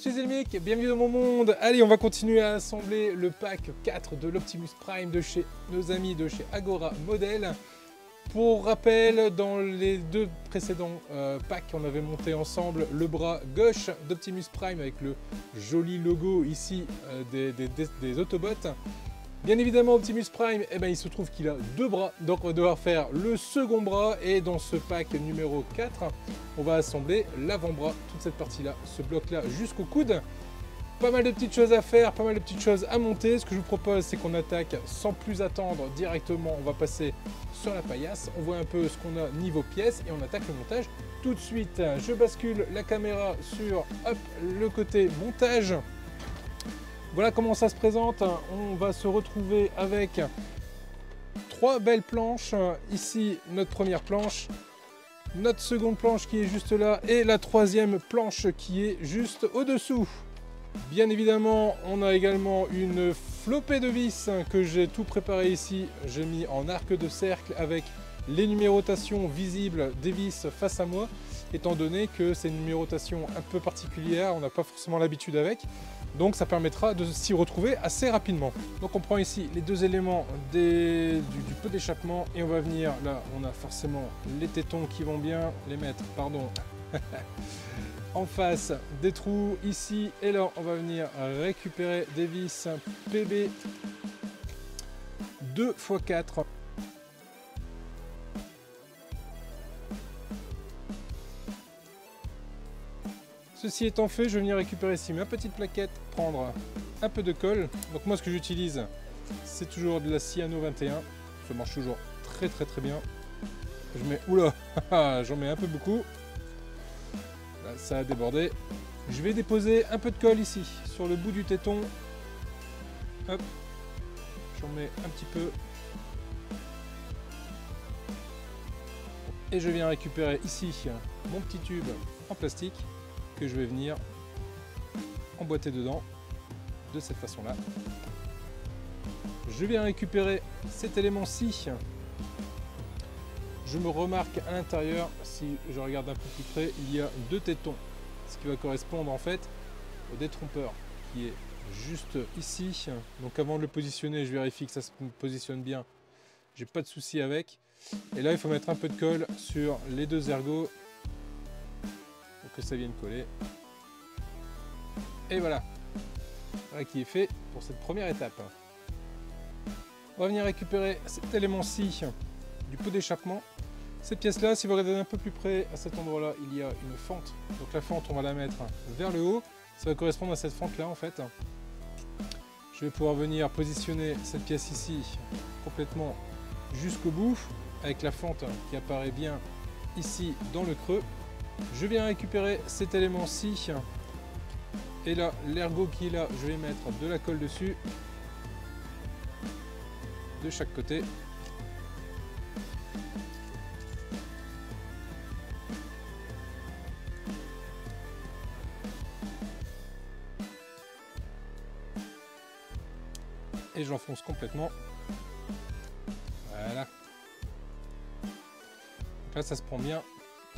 je suis Zelmic, bienvenue dans mon monde. Allez, on va continuer à assembler le pack 4 de l'Optimus Prime de chez nos amis de chez Agora Model. Pour rappel, dans les deux précédents packs, on avait monté ensemble le bras gauche d'Optimus Prime avec le joli logo ici des Autobots. Bien évidemment, Optimus Prime, eh ben, il se trouve qu'il a deux bras, donc on va devoir faire le second bras. Et dans ce pack numéro 4, on va assembler l'avant-bras, toute cette partie-là, ce bloc-là jusqu'au coude. Pas mal de petites choses à faire, pas mal de petites choses à monter. Ce que je vous propose, c'est qu'on attaque sans plus attendre directement. On va passer sur la paillasse, on voit un peu ce qu'on a niveau pièces et on attaque le montage tout de suite. Je bascule la caméra sur hop, le côté montage. Voilà comment ça se présente. On va se retrouver avec trois belles planches. Ici, notre première planche, notre seconde planche qui est juste là et la troisième planche qui est juste au-dessous. Bien évidemment, on a également une flopée de vis que j'ai tout préparé ici. J'ai mis en arc de cercle avec les numérotations visibles des vis face à moi, étant donné que c'est une numérotation un peu particulière, on n'a pas forcément l'habitude avec. Donc ça permettra de s'y retrouver assez rapidement. Donc on prend ici les deux éléments du pot d'échappement et on va venir, là on a forcément les tétons qui vont bien, les mettre, pardon, en face des trous ici. Et là on va venir récupérer des vis PB 2x4. Ceci étant fait, je vais venir récupérer ici ma petite plaquette, prendre un peu de colle. Donc moi ce que j'utilise, c'est toujours de la Cyano 21. Ça marche toujours très bien. Je mets, oula, j'en mets un peu beaucoup. Là, ça a débordé. Je vais déposer un peu de colle ici, sur le bout du téton. Hop, j'en mets un petit peu. Et je viens récupérer ici mon petit tube en plastique que je vais venir emboîter dedans de cette façon là. Je viens récupérer cet élément-ci. Je me remarque à l'intérieur, si je regarde un peu plus près, il y a deux tétons, ce qui va correspondre en fait au détrompeur qui est juste ici. Donc avant de le positionner, je vérifie que ça se positionne bien, j'ai pas de souci avec. Et là il faut mettre un peu de colle sur les deux ergots pour que ça vienne coller. Et voilà, voilà qui est fait pour cette première étape. On va venir récupérer cet élément-ci du pot d'échappement. Cette pièce-là, si vous regardez un peu plus près, à cet endroit-là, il y a une fente. Donc la fente, on va la mettre vers le haut. Ça va correspondre à cette fente-là en fait. Je vais pouvoir venir positionner cette pièce ici complètement jusqu'au bout, avec la fente qui apparaît bien ici dans le creux. Je viens récupérer cet élément-ci. Et là, l'ergot qui est là, je vais mettre de la colle dessus. De chaque côté. Et j'enfonce complètement. Voilà. Donc là, ça se prend bien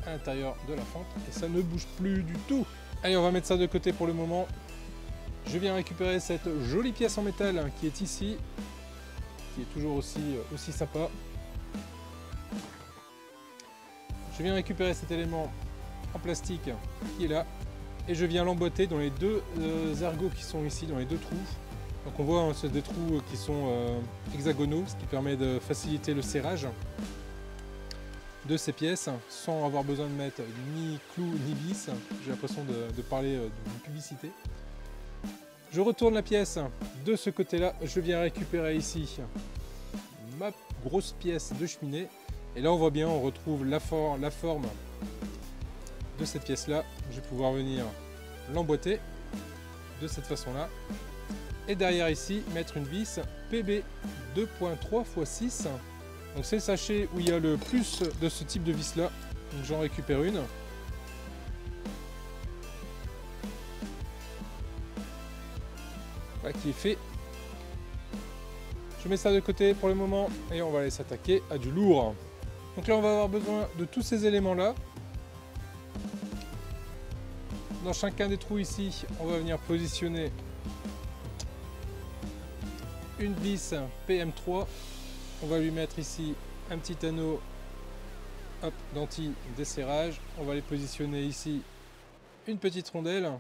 à l'intérieur de la fente et ça ne bouge plus du tout. Allez, on va mettre ça de côté pour le moment. Je viens récupérer cette jolie pièce en métal qui est ici, qui est toujours aussi sympa. Je viens récupérer cet élément en plastique qui est là et je viens l'emboîter dans les deux ergots qui sont ici, dans les deux trous. Donc on voit hein, c'est des trous qui sont hexagonaux, ce qui permet de faciliter le serrage de ces pièces sans avoir besoin de mettre ni clous ni vis. J'ai l'impression de parler d'une publicité. Je retourne la pièce de ce côté là, je viens récupérer ici ma grosse pièce de cheminée et là on voit bien, on retrouve la forme de cette pièce là. Je vais pouvoir venir l'emboîter de cette façon là et derrière ici mettre une vis PB 2.3 x 6. Donc c'est le sachet où il y a le plus de ce type de vis là, donc j'en récupère une. Voilà qui est fait. Je mets ça de côté pour le moment et on va aller s'attaquer à du lourd. Donc là on va avoir besoin de tous ces éléments là. dans chacun des trous ici, on va venir positionner une vis PM3. On va lui mettre ici un petit anneau d'anti-desserrage. On va les positionner ici une petite rondelle.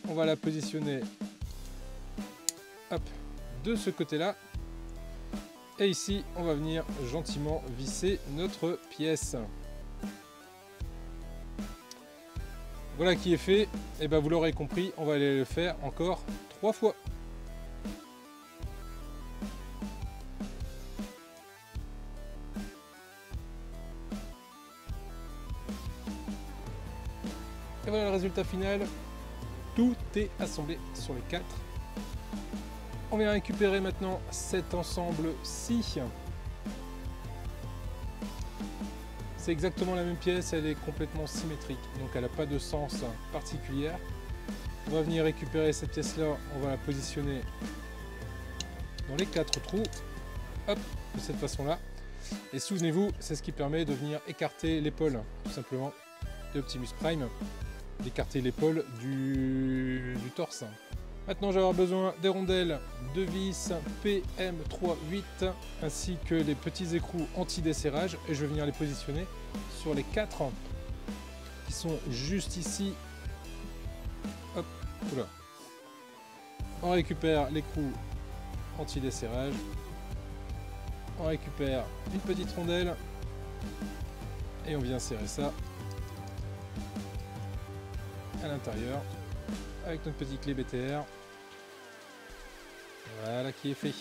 On va la positionner de ce côté-là. Et ici, on va venir gentiment visser notre pièce. Voilà qui est fait. Et ben vous l'aurez compris, on va aller le faire encore 3 fois. Et voilà le résultat final. Tout est assemblé sur les 4. On vient récupérer maintenant cet ensemble-ci. C'est exactement la même pièce, elle est complètement symétrique, donc elle n'a pas de sens particulière. On va venir récupérer cette pièce-là, on va la positionner dans les 4 trous, de cette façon-là. Et souvenez-vous, c'est ce qui permet de venir écarter l'épaule, tout simplement, de Optimus Prime, d'écarter l'épaule du torse. Maintenant, je vais avoir besoin des rondelles de vis PM3-8 ainsi que les petits écrous anti-desserrage et je vais venir les positionner sur les 4 qui sont juste ici. Hop, oula. On récupère l'écrou anti-desserrage. On récupère une petite rondelle et on vient serrer ça à l'intérieur avec notre petite clé BTR. Voilà qui est fait.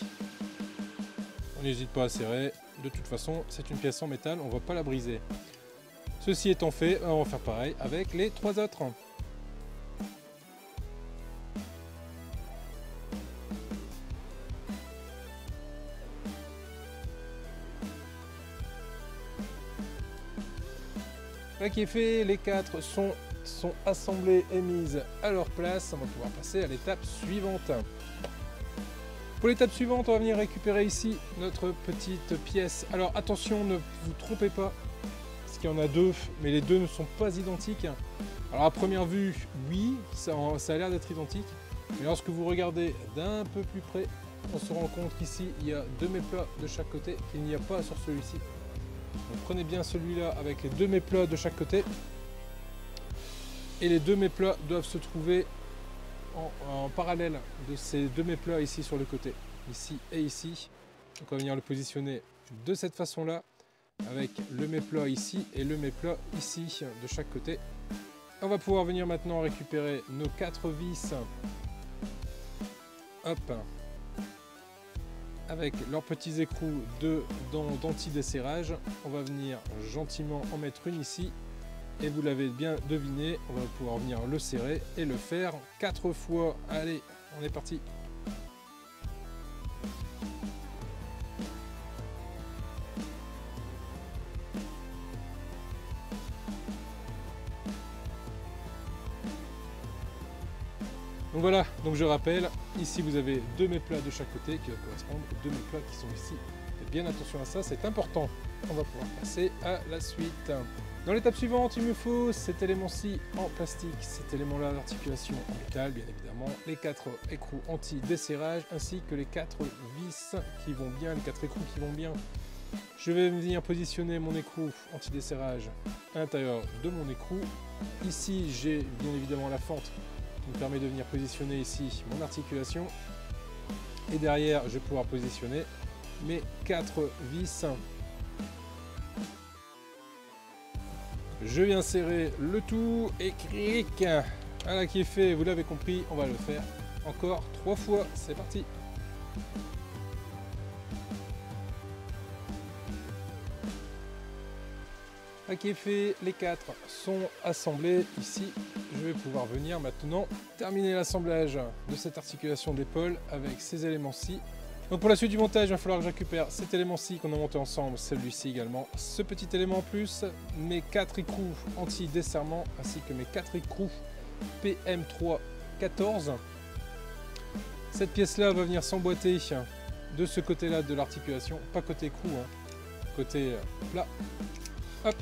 On n'hésite pas à serrer. De toute façon, c'est une pièce en métal, on ne va pas la briser. Ceci étant fait, on va faire pareil avec les 3 autres. Voilà qui est fait, les 4 sont assemblées et mises à leur place. On va pouvoir passer à l'étape suivante. Pour l'étape suivante, on va venir récupérer ici notre petite pièce. Alors attention, ne vous trompez pas, parce qu'il y en a 2, mais les 2 ne sont pas identiques. Alors à première vue, oui, ça a l'air d'être identique, mais lorsque vous regardez d'un peu plus près, on se rend compte qu'ici, il y a 2 méplats de chaque côté, il n'y a pas sur celui-ci. Donc prenez bien celui-là avec les 2 méplats de chaque côté. Et les 2 méplats doivent se trouver en parallèle de ces 2 méplats ici sur le côté, ici et ici. Donc on va venir le positionner de cette façon-là, avec le méplat ici et le méplat ici de chaque côté. On va pouvoir venir maintenant récupérer nos 4 vis, avec leurs petits écrous d'anti-desserrage. On va venir gentiment en mettre une ici. Et vous l'avez bien deviné, on va pouvoir venir le serrer et le faire 4 fois. Allez, on est parti. Donc voilà, donc je rappelle, ici vous avez 2 méplats de chaque côté qui doivent correspondre aux 2 méplats qui sont ici. Faites bien attention à ça, c'est important. On va pouvoir passer à la suite. Dans l'étape suivante, il me faut cet élément-ci en plastique, cet élément-là d'articulation en métal, bien évidemment, les 4 écrous anti-desserrage, ainsi que les 4 vis qui vont bien, les 4 écrous qui vont bien. Je vais venir positionner mon écrou anti-desserrage à l'intérieur de mon écrou. Ici, j'ai bien évidemment la fente qui me permet de venir positionner ici mon articulation. Et derrière, je vais pouvoir positionner mes 4 vis. Je viens serrer le tout et clic. Voilà qui est fait, vous l'avez compris, on va le faire encore 3 fois. C'est parti. Voilà qui est fait, les 4 sont assemblés ici. Je vais pouvoir venir maintenant terminer l'assemblage de cette articulation d'épaule avec ces éléments-ci. Donc pour la suite du montage, il va falloir que je récupère cet élément-ci qu'on a monté ensemble, celui-ci également, ce petit élément en plus, mes 4 écrous anti-desserrement ainsi que mes 4 écrous PM3-14. Cette pièce-là va venir s'emboîter de ce côté-là de l'articulation, pas côté écrou, côté plat. Hop.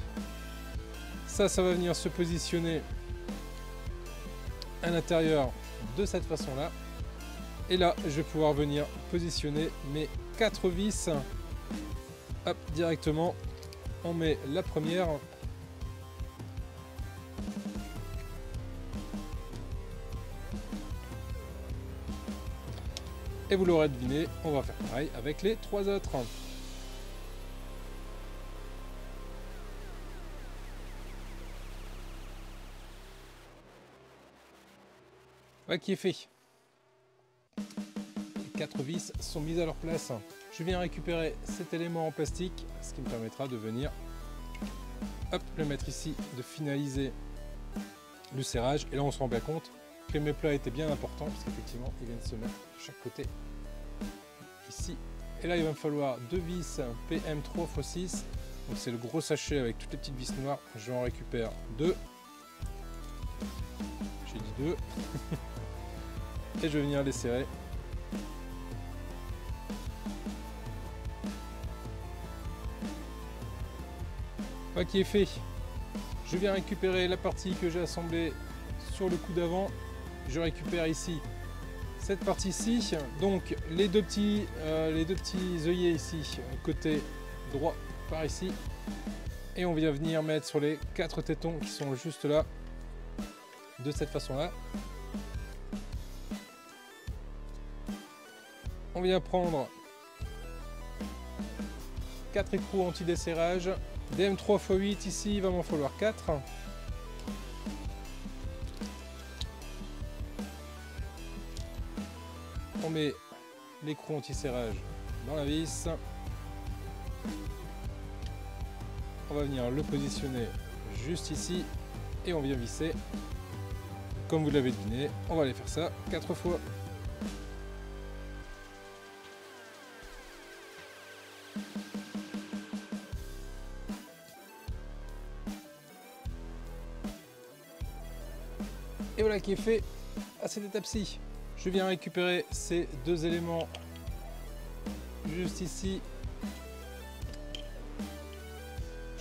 Ça va venir se positionner à l'intérieur de cette façon-là. Et là, je vais pouvoir venir positionner mes 4 vis. Hop, directement, on met la première. Et vous l'aurez deviné, on va faire pareil avec les 3 autres. Voilà qui est fait. Les 4 vis sont mises à leur place. Je viens récupérer cet élément en plastique, ce qui me permettra de venir hop, le mettre ici, de finaliser le serrage. Et là on se rend bien compte que mes plats étaient bien importants, parce qu'effectivement ils viennent se mettre de chaque côté ici. Et là il va me falloir 2 vis PM 3x6. Donc c'est le gros sachet avec toutes les petites vis noires. Je en récupère 2. J'ai dit 2. Et je vais venir les serrer. Voilà qui est fait. Je viens récupérer la partie que j'ai assemblée sur le coup d'avant. Je récupère ici cette partie-ci. Donc les deux petits œillets ici, côté droit par ici. Et on vient venir mettre sur les 4 tétons qui sont juste là, de cette façon-là. On vient prendre 4 écrous anti-desserrage. DM3x8 ici, il va m'en falloir 4. On met l'écrou anti-serrage dans la vis. On va venir le positionner juste ici et on vient visser. Comme vous l'avez deviné, on va aller faire ça 4 fois. Et voilà qui est fait à cette étape-ci. Je viens récupérer ces 2 éléments juste ici.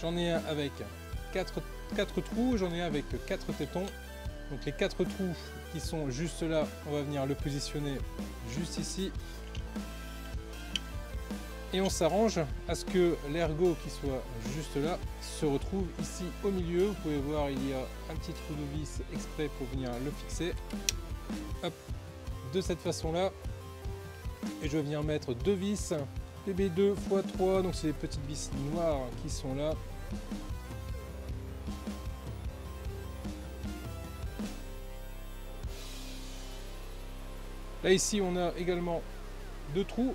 J'en ai un avec 4 trous, j'en ai un avec 4 tétons. Donc les 4 trous qui sont juste là, on va venir le positionner juste ici. Et on s'arrange à ce que l'ergot qui soit juste là se retrouve ici au milieu. Vous pouvez voir, il y a un petit trou de vis exprès pour venir le fixer. Hop, de cette façon-là. Et je viens mettre 2 vis PB2 x 3, donc c'est les petites vis noires qui sont là. Là ici on a également 2 trous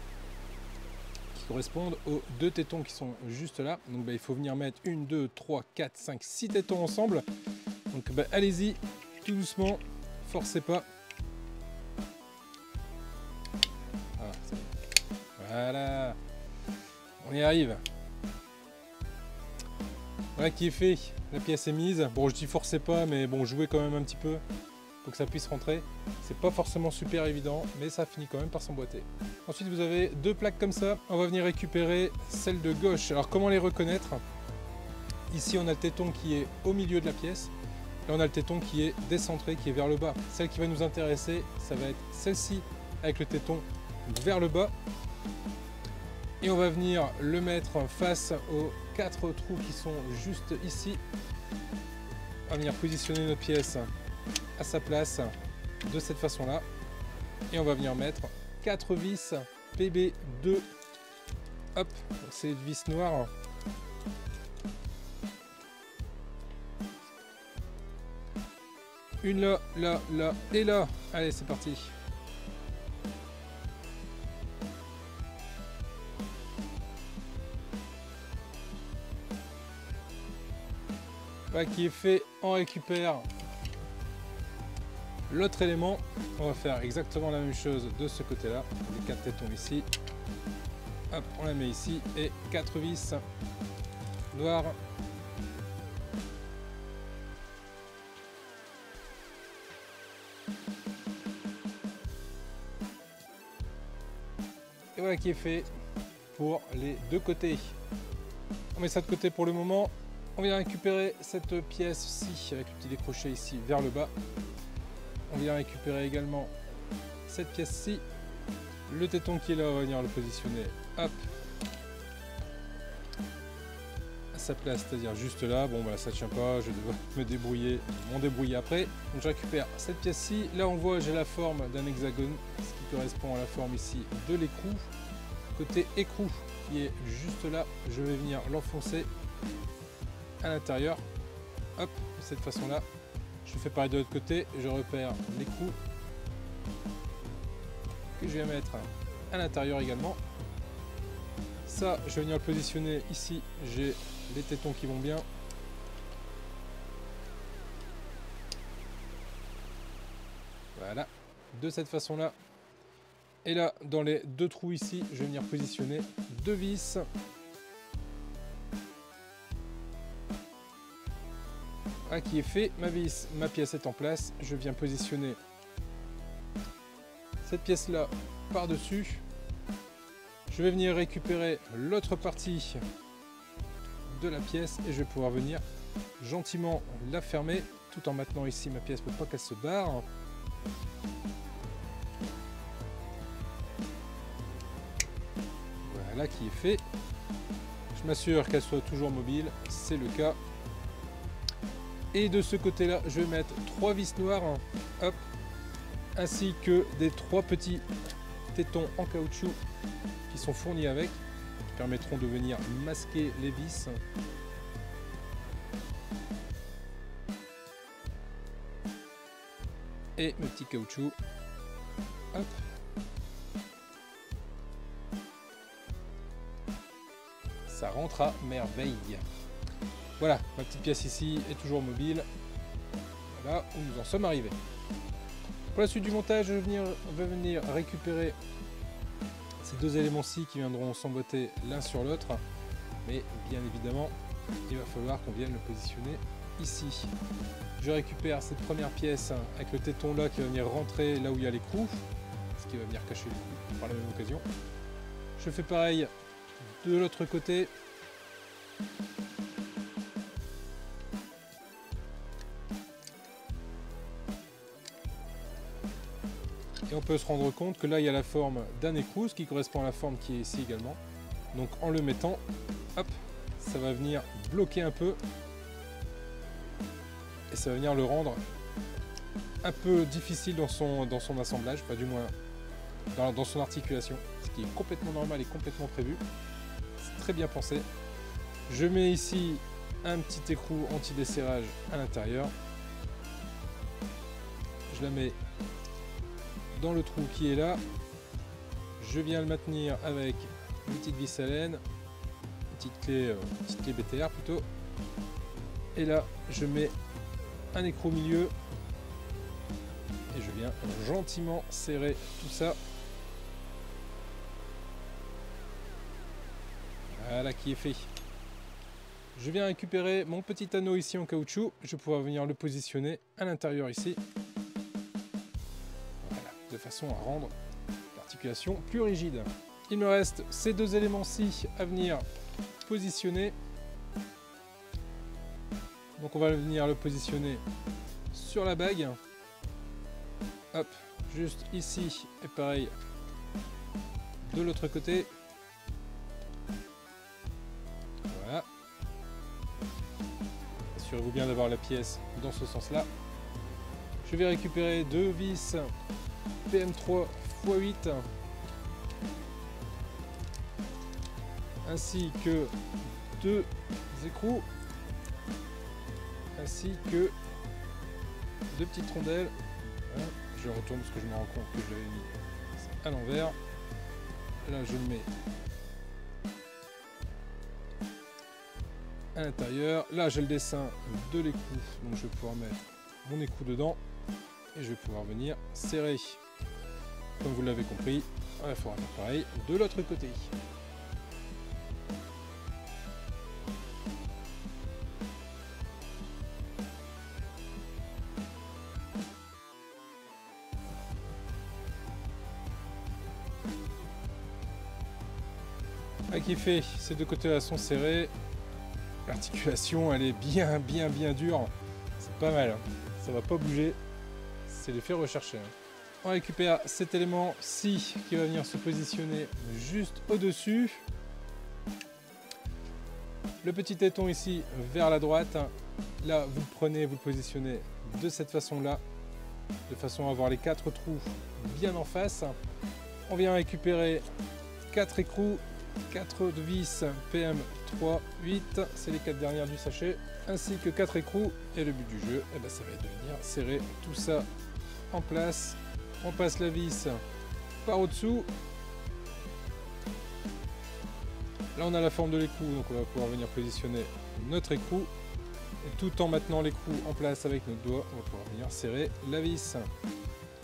qui correspondent aux 2 tétons qui sont juste là. Donc il faut venir mettre 1, 2, 3, 4, 5, 6 tétons ensemble. Donc allez-y, tout doucement, forcez pas. Voilà, on y arrive. Voilà qui est fait, la pièce est mise. Bon, je dis forcez pas, mais bon, jouez quand même un petit peu pour que ça puisse rentrer. C'est pas forcément super évident, mais ça finit quand même par s'emboîter. Ensuite, vous avez 2 plaques comme ça. On va venir récupérer celle de gauche. Alors, comment les reconnaître? Ici, on a le téton qui est au milieu de la pièce. Et on a le téton qui est décentré, qui est vers le bas. Celle qui va nous intéresser, ça va être celle-ci avec le téton vers le bas. Et on va venir le mettre face aux 4 trous qui sont juste ici. On va venir positionner notre pièce à sa place de cette façon-là. Et on va venir mettre 4 vis PB2. Hop, c'est une vis noire. Une là, là, là et là. Allez, c'est parti. Qui est fait, on récupère l'autre élément. On va faire exactement la même chose de ce côté là, les 4 tétons ici. Hop, on la met ici et 4 vis noires. Et voilà qui est fait pour les 2 côtés. On met ça de côté pour le moment. On vient récupérer cette pièce-ci avec le petit décroché ici vers le bas. On vient récupérer également cette pièce-ci. Le téton qui est là, on va venir le positionner, hop, à sa place, c'est-à-dire juste là. Bon, bah ça tient pas, je dois me débrouiller, m'en débrouiller après. Donc je récupère cette pièce-ci. Là, on voit, j'ai la forme d'un hexagone, ce qui correspond à la forme ici de l'écrou. Côté écrou, qui est juste là, je vais venir l'enfoncer à l'intérieur, hop, de cette façon là. Je fais pareil de l'autre côté, je repère l'écrou que je vais mettre à l'intérieur également. Ça, je vais venir le positionner ici, j'ai les tétons qui vont bien. Voilà, de cette façon là. Et là, dans les deux trous ici, je vais venir positionner deux vis. Ah, qui est fait, ma vis, ma pièce est en place. Je viens positionner cette pièce là par-dessus. Je vais venir récupérer l'autre partie de la pièce et je vais pouvoir venir gentiment la fermer tout en maintenant ici ma pièce pour pas qu'elle se barre. Voilà qui est fait. Je m'assure qu'elle soit toujours mobile, c'est le cas. Et de ce côté là, je vais mettre 3 vis noires, hop, ainsi que des 3 petits tétons en caoutchouc qui sont fournis avec, qui permettront de venir masquer les vis. Et mes petits caoutchoucs, hop. Ça rentre à merveille. Voilà, ma petite pièce ici est toujours mobile. Voilà où nous en sommes arrivés. Pour la suite du montage, je vais venir récupérer ces deux éléments-ci qui viendront s'emboîter l'un sur l'autre. Mais bien évidemment, il va falloir qu'on vienne le positionner ici. Je récupère cette première pièce avec le téton là qui va venir rentrer là où il y a l'écrou, ce qui va venir cacher l'écrou par la même occasion. Je fais pareil de l'autre côté. Et on peut se rendre compte que là il y a la forme d'un écrou, ce qui correspond à la forme qui est ici également. Donc en le mettant, hop, ça va venir bloquer un peu. Et ça va venir le rendre un peu difficile dans son assemblage, pas du moins dans son articulation, ce qui est complètement normal et complètement prévu. C'est très bien pensé. Je mets ici un petit écrou anti-desserrage à l'intérieur. Je la mets dans le trou qui est là. Je viens le maintenir avec une petite vis à laine, une petite clé BTR plutôt. Et là, je mets un écrou au milieu et je viens gentiment serrer tout ça. Voilà qui est fait. Je viens récupérer mon petit anneau ici en caoutchouc. Je vais pouvoir venir le positionner à l'intérieur ici. Voilà, de façon à rendre l'articulation plus rigide. Il me reste ces deux éléments-ci à venir positionner. Donc on va venir le positionner sur la bague. Hop, juste ici et pareil de l'autre côté. Voilà. Assurez-vous bien d'avoir la pièce dans ce sens-là. Je vais récupérer deux vis PM3 x 8 ainsi que deux écrous ainsi que deux petites rondelles. Voilà. Je retourne parce que je me rends compte que je l'avais mis à l'envers. Là je le mets à l'intérieur. Là j'ai le dessin de l'écrou, donc je vais pouvoir mettre mon écrou dedans et je vais pouvoir venir serrer. Comme vous l'avez compris, il faudra faire pareil de l'autre côté. Qui fait, ces deux côtés là sont serrés. L'articulation, elle est bien dure. C'est pas mal. Hein. Ça va pas bouger. C'est l'effet recherché. Hein. On récupère cet élément-ci qui va venir se positionner juste au-dessus. Le petit téton ici vers la droite. Là, vous le prenez, vous le positionnez de cette façon-là, de façon à avoir les 4 trous bien en face. On vient récupérer 4 écrous, 4 vis PM3, 8, c'est les 4 dernières du sachet, ainsi que 4 écrous. Et le but du jeu, eh ben, ça va être de venir serrer tout ça en place. On passe la vis par au-dessous. Là, on a la forme de l'écrou, donc on va pouvoir venir positionner notre écrou. Et tout en maintenant l'écrou en place avec notre doigt, on va pouvoir venir serrer la vis.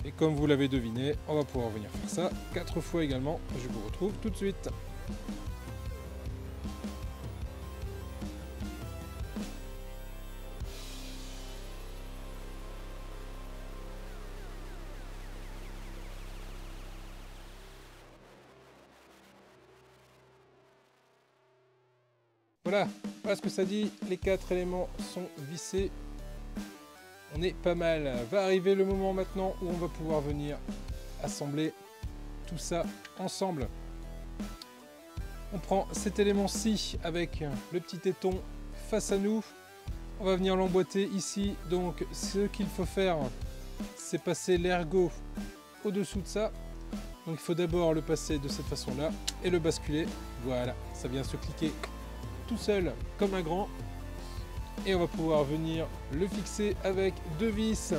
Et comme vous l'avez deviné, on va pouvoir venir faire ça 4 fois également. Je vous retrouve tout de suite. Voilà, voilà ce que ça dit, les 4 éléments sont vissés, on est pas mal. Va arriver le moment maintenant où on va pouvoir venir assembler tout ça ensemble. On prend cet élément-ci avec le petit téton face à nous, on va venir l'emboîter ici, donc ce qu'il faut faire, c'est passer l'ergot au-dessous de ça. Donc il faut d'abord le passer de cette façon-là et le basculer, voilà, ça vient se cliquer tout seul comme un grand et on va pouvoir venir le fixer avec 2 vis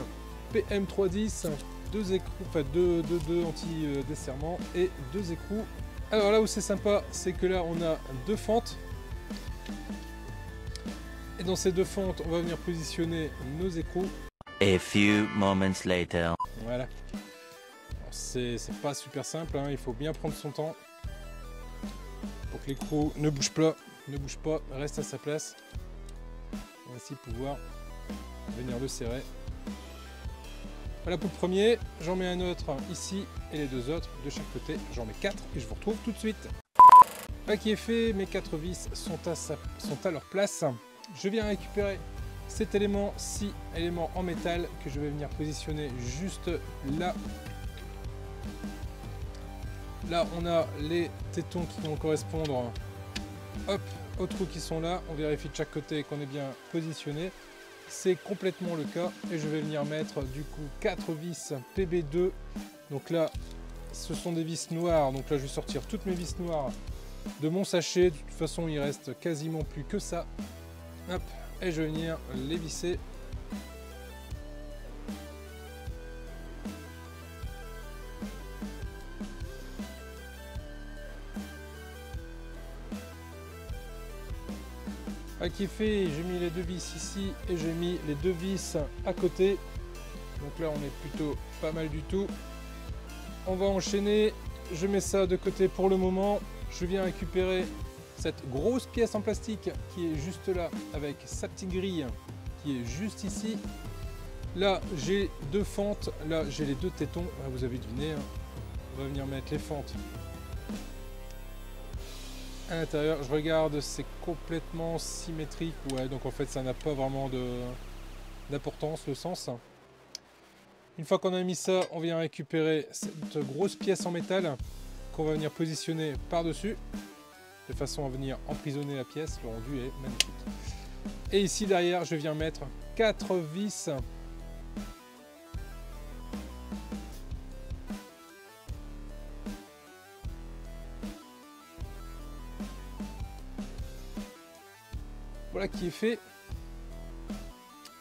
PM310, 2 écrous, enfin 2 anti-desserrement et 2 écrous. Alors là où c'est sympa, c'est que là on a 2 fentes et dans ces 2 fentes on va venir positionner nos écrous. A few moments later. Voilà. C'est pas super simple, hein. Il faut bien prendre son temps pour que l'écrou ne bouge pas, reste à sa place. On va ainsi pouvoir venir le serrer. Voilà pour le premier, j'en mets un autre ici et les 2 autres de chaque côté. J'en mets 4 et je vous retrouve tout de suite. Là qui est fait, mes 4 vis sont à leur place. Je viens récupérer cet élément-ci, élément en métal que je vais venir positionner juste là. Là, on a les tétons qui vont correspondre, hop, aux trous qui sont là. On vérifie de chaque côté qu'on est bien positionné. C'est complètement le cas. Et je vais venir mettre du coup 4 vis PB2. Donc là, ce sont des vis noires. Donc là, je vais sortir toutes mes vis noires de mon sachet. De toute façon, il reste quasiment plus que ça. Hop, et je vais venir les visser. Qui est fait, j'ai mis les 2 vis ici et j'ai mis les 2 vis à côté. Donc là on est plutôt pas mal du tout. On va enchaîner, je mets ça de côté pour le moment. Je viens récupérer cette grosse pièce en plastique qui est juste là avec sa petite grille qui est juste ici. Là j'ai 2 fentes, là j'ai les 2 tétons, là, vous avez deviné, hein. On va venir mettre les fentes à l'intérieur. Je regarde, c'est complètement symétrique, ouais, donc en fait ça n'a pas vraiment d'importance le sens. Une fois qu'on a mis ça, on vient récupérer cette grosse pièce en métal qu'on va venir positionner par dessus de façon à venir emprisonner la pièce. Le rendu est magnifique. Et ici derrière je viens mettre 4 vis voilà qui est fait.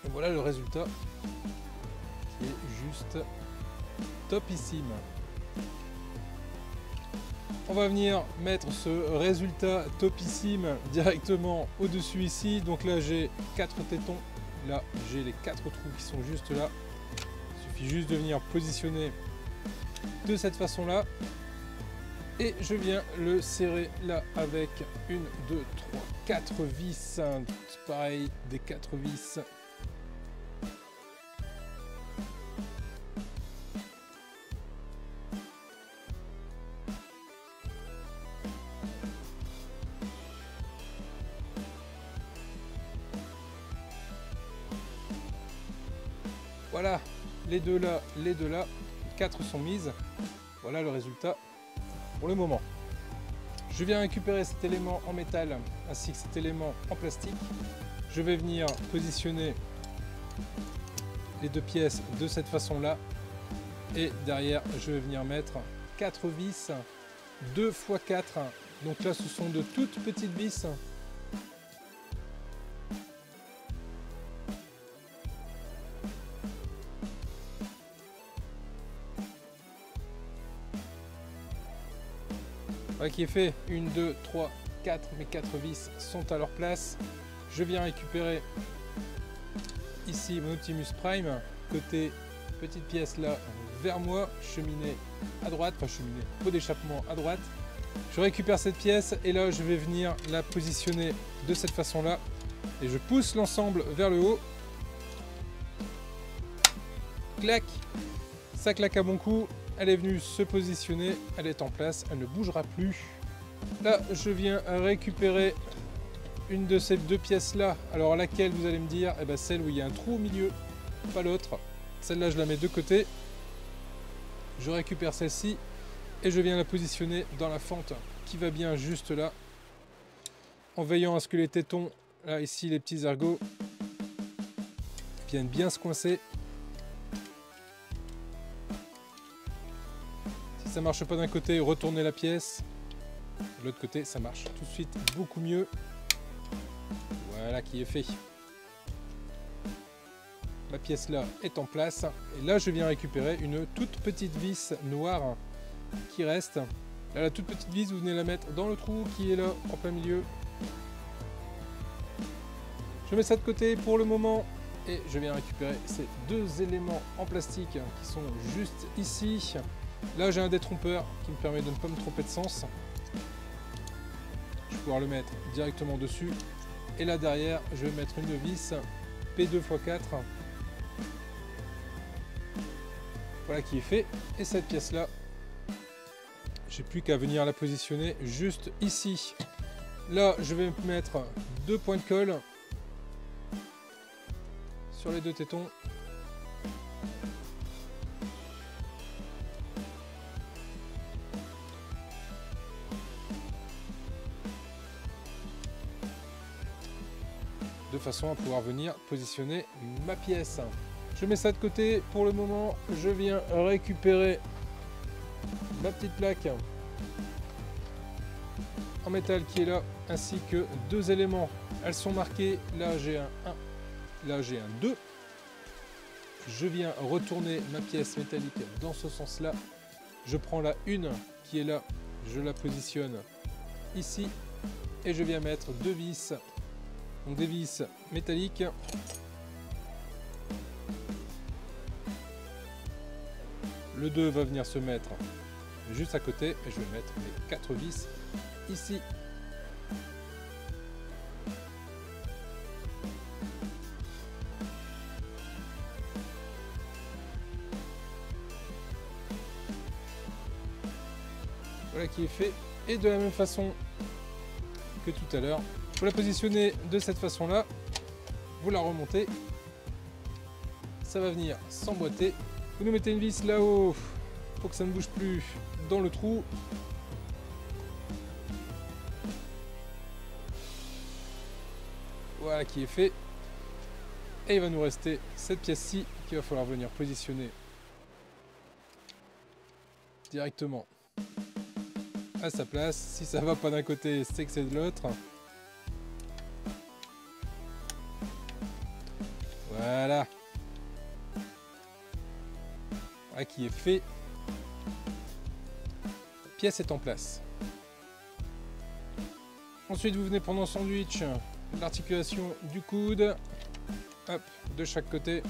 Et voilà le résultat qui est juste topissime. On va venir mettre ce résultat topissime directement au-dessus ici. Donc là j'ai 4 tétons. Là j'ai les 4 trous qui sont juste là. Il suffit juste de venir positionner de cette façon-là. Et je viens le serrer là avec 1, 2, 3, 4 vis. Pareil, des 4 vis. Voilà, les deux là, 4 sont mises. Voilà le résultat pour le moment. Je viens récupérer cet élément en métal ainsi que cet élément en plastique. Je vais venir positionner les deux pièces de cette façon là. Et derrière, je vais venir mettre 4 vis 2 x 4. Donc là, ce sont de toutes petites vis. Voilà qui est fait. 1, 2, 3, 4. Mes 4 vis sont à leur place. Je viens récupérer ici mon Optimus Prime. Côté petite pièce là vers moi, cheminée à droite, enfin cheminée, pot d'échappement à droite. Je récupère cette pièce et là je vais venir la positionner de cette façon là et je pousse l'ensemble vers le haut. Clac, ça claque à bon coup, elle est venue se positionner, elle est en place, elle ne bougera plus. Là je viens récupérer une de ces deux pièces là, alors laquelle vous allez me dire, eh ben, celle où il y a un trou au milieu, pas l'autre. Celle-là je la mets de côté, je récupère celle-ci et je viens la positionner dans la fente qui va bien juste là, en veillant à ce que les tétons, là ici les petits ergots, viennent bien se coincer. Si ça marche pas d'un côté, retournez la pièce, de l'autre côté ça marche tout de suite beaucoup mieux. Voilà qui est fait. La pièce là est en place et là je viens récupérer une toute petite vis noire qui reste. Là, la toute petite vis, vous venez la mettre dans le trou qui est là en plein milieu. Je mets ça de côté pour le moment et je viens récupérer ces deux éléments en plastique qui sont juste ici. Là j'ai un détrompeur qui me permet de ne pas me tromper de sens. Je vais pouvoir le mettre directement dessus et là derrière je vais mettre une vis P2 x 4. Voilà qui est fait. Et cette pièce là, j'ai plus qu'à venir la positionner juste ici. Là je vais mettre deux points de colle sur les deux tétons. De façon à pouvoir venir positionner ma pièce. Je mets ça de côté pour le moment. Je viens récupérer ma petite plaque en métal qui est là, ainsi que deux éléments. Elles sont marquées. Là j'ai un 1, là j'ai un 2. Je viens retourner ma pièce métallique dans ce sens là. Je prends la 1 qui est là, je la positionne ici et je viens mettre deux vis. Donc des vis métalliques. Le 2 va venir se mettre juste à côté et je vais mettre les 4 vis ici. Voilà qui est fait. Et de la même façon que tout à l'heure, vous la positionnez de cette façon là, vous la remontez, ça va venir s'emboîter. Vous nous mettez une vis là-haut pour que ça ne bouge plus dans le trou. Voilà qui est fait. Et il va nous rester cette pièce-ci qu'il va falloir venir positionner directement à sa place. Si ça va pas d'un côté, c'est que c'est de l'autre. Voilà. Voilà qui est fait. La pièce est en place. Ensuite, vous venez prendre en sandwich l'articulation du coude. Hop, de chaque côté.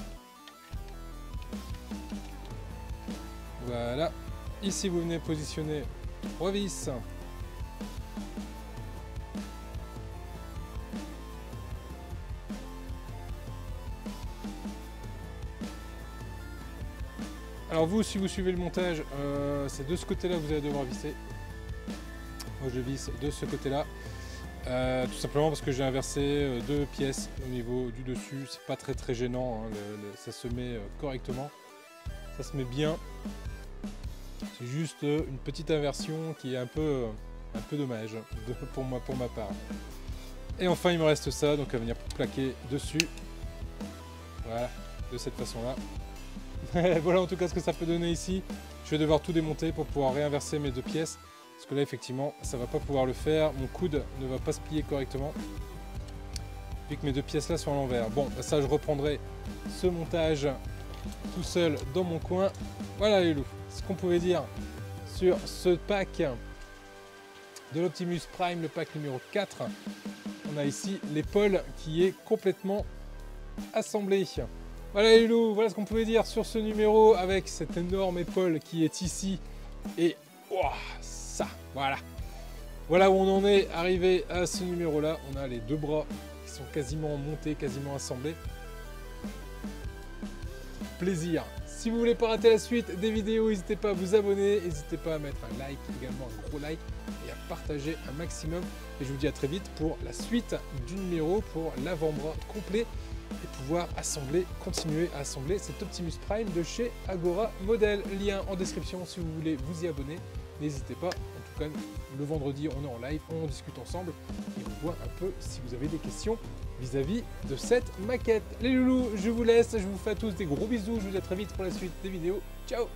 Voilà. Ici, vous venez positionner 3 vis. Alors vous, si vous suivez le montage, c'est de ce côté-là que vous allez devoir visser. Moi, je visse de ce côté-là. Tout simplement parce que j'ai inversé 2 pièces au niveau du dessus. C'est pas très gênant, hein, ça se met correctement. Ça se met bien. C'est juste une petite inversion qui est un peu dommage pour moi, pour ma part. Et enfin il me reste ça, donc à venir plaquer dessus. Voilà, de cette façon-là. Voilà en tout cas ce que ça peut donner ici. Je vais devoir tout démonter pour pouvoir réinverser mes 2 pièces. Parce que là effectivement ça va pas pouvoir le faire. Mon coude ne va pas se plier correctement. Vu que mes 2 pièces là sont à l'envers. Bon, bah ça je reprendrai ce montage tout seul dans mon coin. Voilà les loups, ce qu'on pouvait dire sur ce pack de l'Optimus Prime, le pack numéro 4. On a ici l'épaule qui est complètement assemblée. Voilà les loups, voilà ce qu'on pouvait dire sur ce numéro avec cette énorme épaule qui est ici. Et wow, ça, voilà. Voilà où on en est arrivé à ce numéro là. On a les 2 bras qui sont quasiment montés, quasiment assemblés. Plaisir. Si vous voulez pas rater la suite des vidéos, n'hésitez pas à vous abonner, n'hésitez pas à mettre un like, également un gros like, et à partager un maximum. Et je vous dis à très vite pour la suite du numéro, pour l'avant-bras complet, et pouvoir assembler, continuer à assembler cet Optimus Prime de chez Agora Model. Lien en description si vous voulez vous y abonner. N'hésitez pas, en tout cas le vendredi on est en live, on discute ensemble et on voit un peu si vous avez des questions vis-à-vis de cette maquette. Les loulous, je vous laisse, je vous fais à tous des gros bisous, je vous dis à très vite pour la suite des vidéos. Ciao!